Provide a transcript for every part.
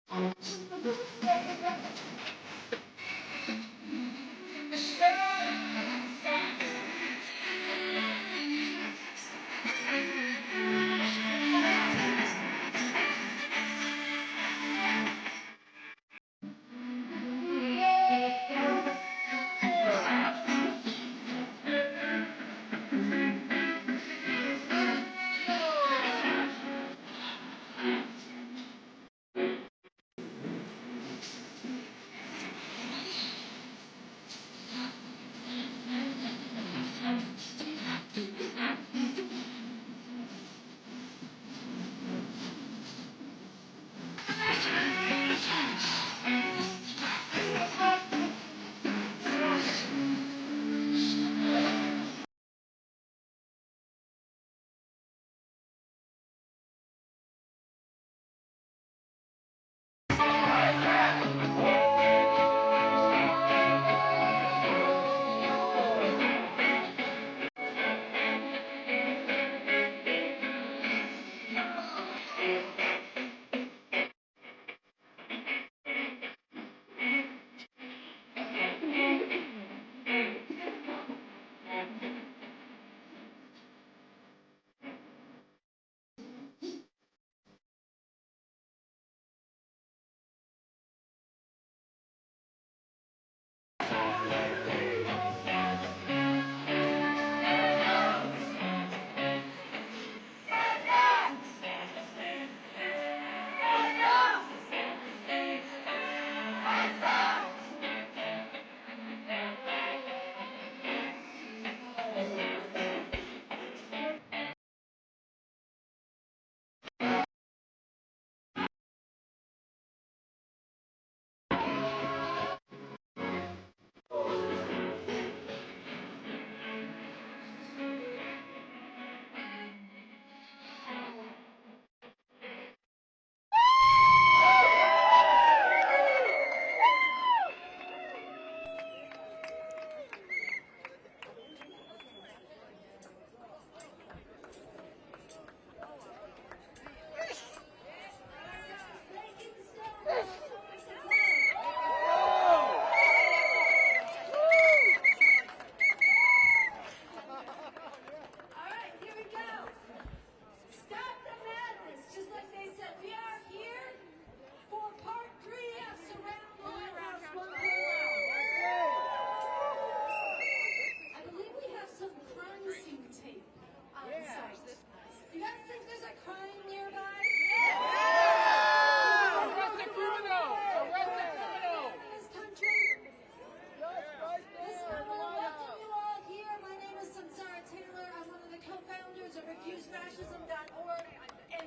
And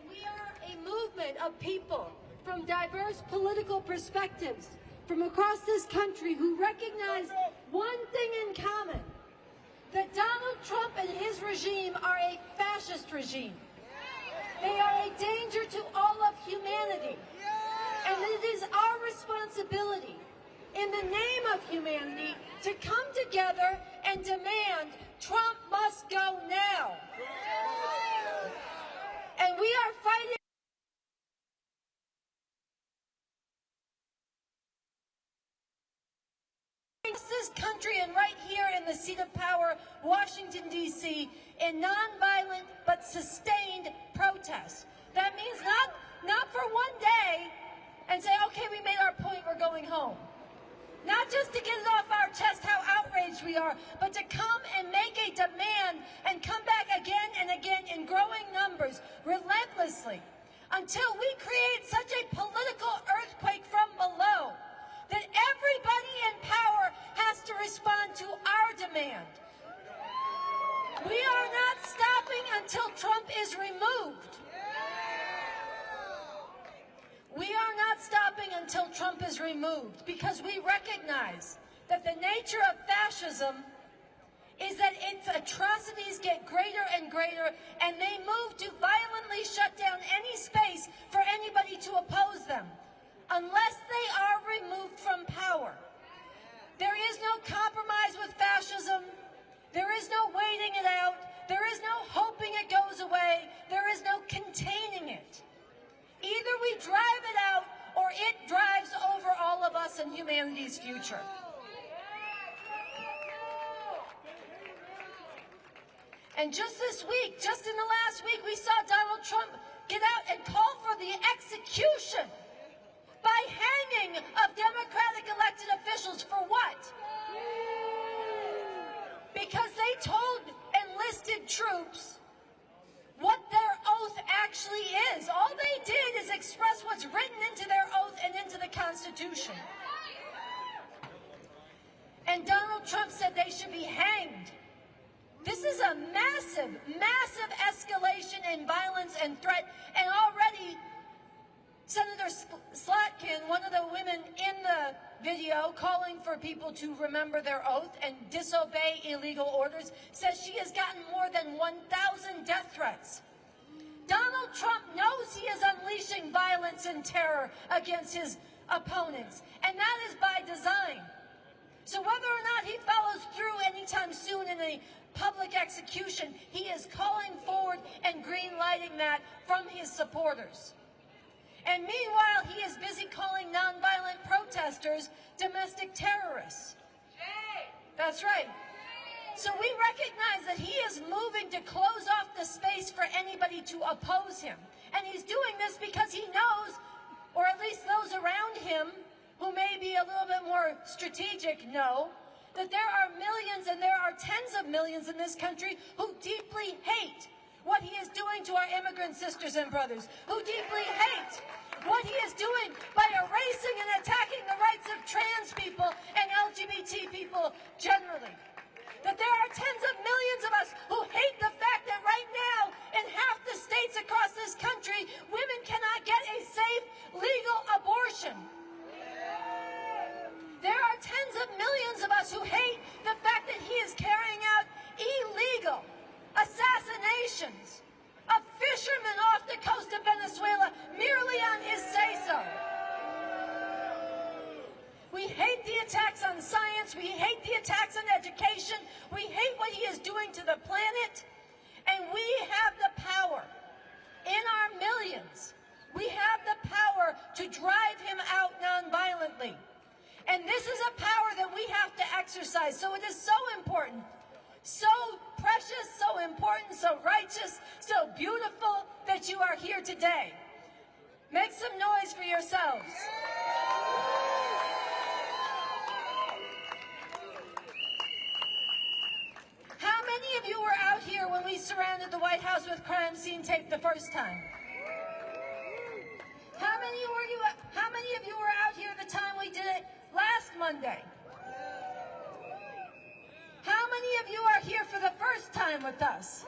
we are a movement of people from diverse political perspectives from across this country who recognize one thing in common, that Donald Trump and his regime are a fascist regime. They are a danger to all of humanity. And it is our responsibility, in the name of humanity, to come together and demand Trump must go now. And we are fighting this country and right here in the seat of power, Washington, D.C., in nonviolent but sustained protests. That means not for one day and say, okay, we made our point, we're going home. Not just to get it off our chest how outraged we are, but to come and make a demand and come back again and again in growing numbers, relentlessly, until we create such a political earthquake from below that everybody in power has to respond to our demand. We are not stopping until Trump is removed. We are not stopping until Trump is removed, because we recognize that the nature of fascism is that its atrocities get greater and greater, and they move to violently shut down any space for anybody to oppose them, unless they are removed from power. There is no compromise with fascism. There is no waiting it out. There is no hoping it goes away. There is no containing it. Either we drive it out or for it drives over all of us and humanity's future. And just this week, just in the last week, we saw Donald Trump get out and call for the execution by hanging of Democratic elected officials. For what? Because they told enlisted troops what their oath actually is. All they did is express what's written into their oath and into the Constitution. And Donald Trump said they should be hanged. This is a massive, massive escalation in violence and threat. And already, Senator Slotkin, one of the women in the video calling for people to remember their oath and disobey illegal orders, says she has gotten more than 1,000 death threats. Donald Trump knows he is unleashing violence and terror against his opponents, and that is by design. So whether or not he follows through anytime soon in a public execution, he is calling forward and green-lighting that from his supporters. And meanwhile, he is busy calling nonviolent protesters domestic terrorists. That's right. So we recognize that he is moving to close off the space for anybody to oppose him. And he's doing this because he knows, or at least those around him who may be a little bit more strategic know, that there are millions and there are tens of millions in this country who deeply hate what he is doing to our immigrant sisters and brothers, who deeply hate what he is doing by erasing and attacking the rights of trans people and LGBT people generally. That there are tens of millions of us who hate the fact that right now in half the states across this country, women cannot get a safe, legal abortion. There are tens of millions of us who hate the fact that he is carrying out illegal assassinations of fishermen off the coast of Venezuela merely on his say-so. We hate the attacks on science. We hate the attacks on education. We hate what he is doing to the planet. And we have the power, in our millions, we have the power to drive him out nonviolently. And this is a power that we have to exercise. So it is so important, so precious, so important, so righteous, so beautiful that you are here today. Make some noise for yourselves. How many of you were out here when we surrounded the White House with crime scene tape the first time? How many of you were out here the time we did it last Monday? How many of you are here for the first time with us?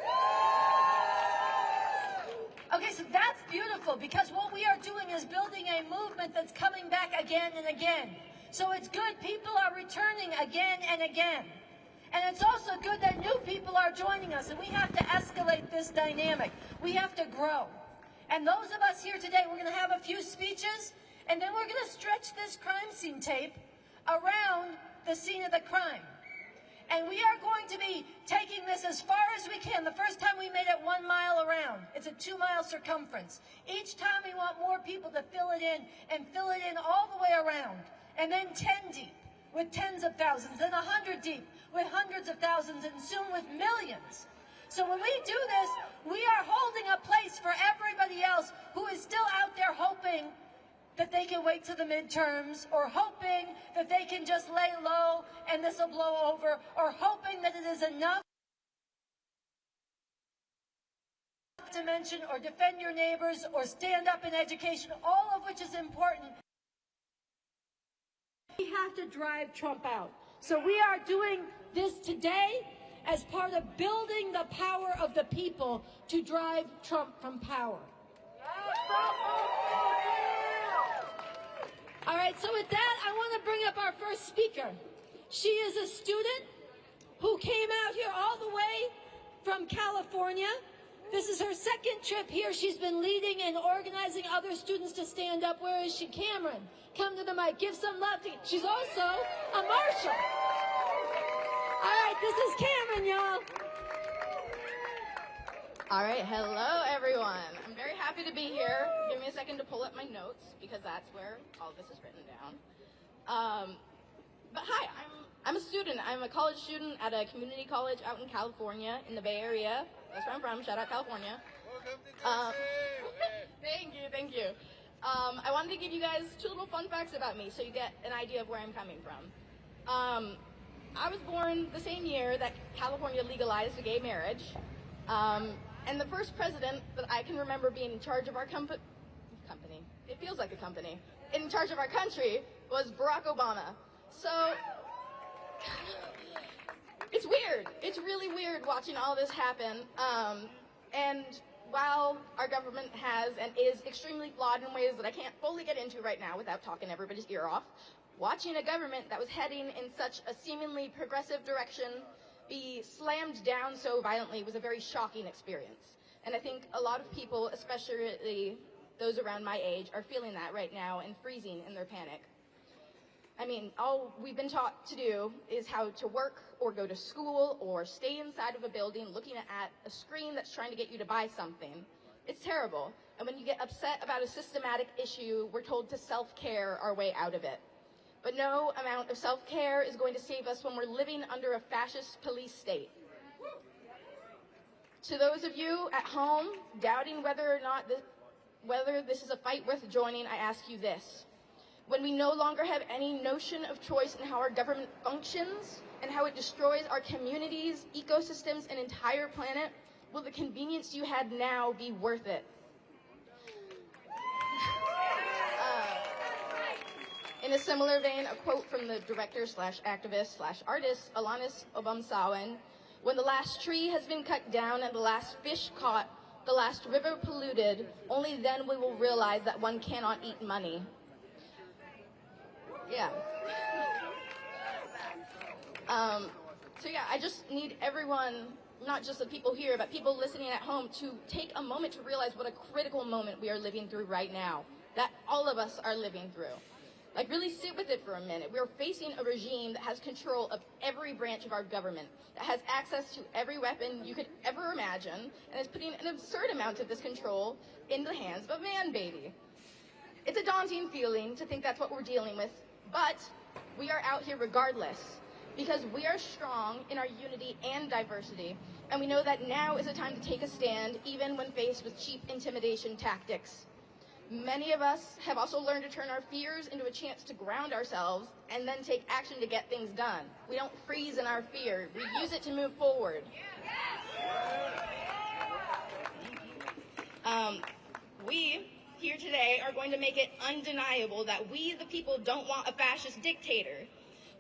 Okay, so that's beautiful, because what we are doing is building a movement that's coming back again and again. So it's good people are returning again and again. And it's also good that new people are joining us, and we have to escalate this dynamic. We have to grow. And those of us here today, we're going to have a few speeches, and then we're going to stretch this crime scene tape around the scene of the crime. And we are going to be taking this as far as we can. The first time we made it 1 mile around. It's a 2-mile circumference. Each time we want more people to fill it in, and fill it in all the way around. And then 10 deep with tens of thousands, then 100 deep with hundreds of thousands, and soon with millions. So when we do this, we are holding a place for everybody else who is still out there hoping that they can wait to the midterms, or hoping that they can just lay low and this will blow over, or hoping that it is enough to mention or defend your neighbors or stand up in education, all of which is important. We have to drive Trump out. So we are doing this today as part of building the power of the people to drive Trump from power. All right, so with that, I want to bring up our first speaker. She is a student who came out here all the way from California. This is her second trip here. She's been leading and organizing other students to stand up. Where is she? Cameron, come to the mic. Give some love to. She's also a marshal. All right, this is Cameron, y'all. All right, hello everyone. I'm very happy to be here. Give me a second to pull up my notes because that's where all of this is written down. But hi, I'm a student. I'm a college student at a community college out in California, in the Bay Area. That's where I'm from. Shout out California. Thank you. I wanted to give you guys 2 little fun facts about me so you get an idea of where I'm coming from. I was born the same year that California legalized gay marriage. And the first president that I can remember being in charge of our company, it feels like a company, in charge of our country was Barack Obama. So, it's weird. It's really weird watching all this happen. And while our government has and is extremely flawed in ways that I can't fully get into right now without talking everybody's ear off, watching a government that was heading in such a seemingly progressive direction be slammed down so violently was a very shocking experience. And I think a lot of people, especially those around my age, are feeling that right now and freezing in their panic. I mean, all we've been taught to do is how to work or go to school or stay inside of a building looking at a screen that's trying to get you to buy something. It's terrible. And when you get upset about a systematic issue, we're told to self-care our way out of it. But no amount of self-care is going to save us when we're living under a fascist police state. To those of you at home doubting whether this is a fight worth joining, I ask you this. When we no longer have any notion of choice in how our government functions and how it destroys our communities, ecosystems, and entire planet, will the convenience you had now be worth it? In a similar vein, a quote from the director/activist/artist Alanis Obamsawin: "When the last tree has been cut down and the last fish caught, the last river polluted, only then we will realize that one cannot eat money." Yeah. So yeah, I just need everyone, not just the people here, but people listening at home, to take a moment to realize what a critical moment we are living through right now, that all of us are living through. Like, really sit with it for a minute. We're facing a regime that has control of every branch of our government, that has access to every weapon you could ever imagine, and is putting an absurd amount of this control in the hands of a man-baby. It's a daunting feeling to think that's what we're dealing with, but we are out here regardless, because we are strong in our unity and diversity, and we know that now is a time to take a stand, even when faced with cheap intimidation tactics. Many of us have also learned to turn our fears into a chance to ground ourselves and then take action to get things done. We don't freeze in our fear. We use it to move forward. We here today are going to make it undeniable that we, the people, don't want a fascist dictator.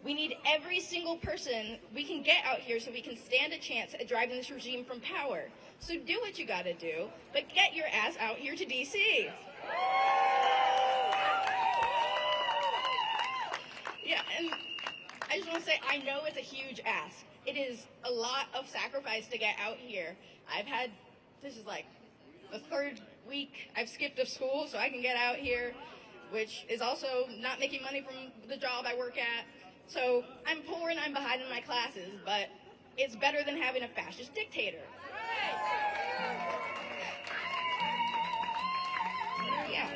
We need every single person we can get out here so we can stand a chance at driving this regime from power. So do what you gotta do, but get your ass out here to DC. Yeah, and I just want to say, I know it's a huge ask. It is a lot of sacrifice to get out here. This is like the 3rd week I've skipped of school so I can get out here, which is also not making money from the job I work at. So I'm poor and I'm behind in my classes, but it's better than having a fascist dictator. Yeah.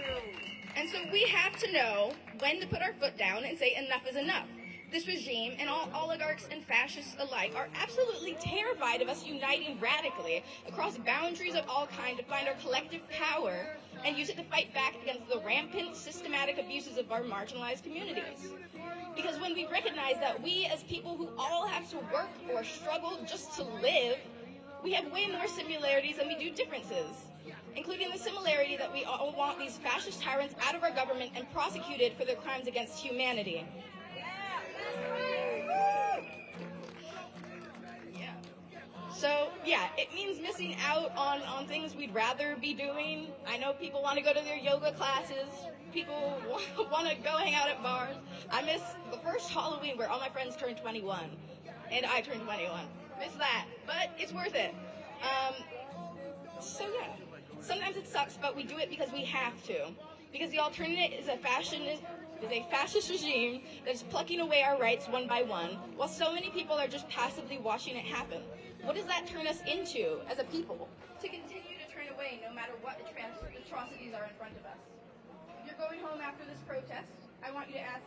And so we have to know when to put our foot down and say enough is enough. This regime and all oligarchs and fascists alike are absolutely terrified of us uniting radically across boundaries of all kinds to find our collective power and use it to fight back against the rampant, systematic abuses of our marginalized communities. Because when we recognize that we as people who all have to work or struggle just to live, we have way more similarities than we do differences, including the similarity that we all want these fascist tyrants out of our government and prosecuted for their crimes against humanity. So, yeah, it means missing out on things we'd rather be doing. I know people want to go to their yoga classes. People want to go hang out at bars. I miss the first Halloween where all my friends turned 21, and I turned 21. Miss that, but it's worth it. So, yeah, sometimes it sucks, but we do it because we have to. Because the alternative is a fascist regime that is plucking away our rights one by one, while so many people are just passively watching it happen. What does that turn us into as a people? To continue to turn away no matter what atrocities are in front of us. If you're going home after this protest, I want you to ask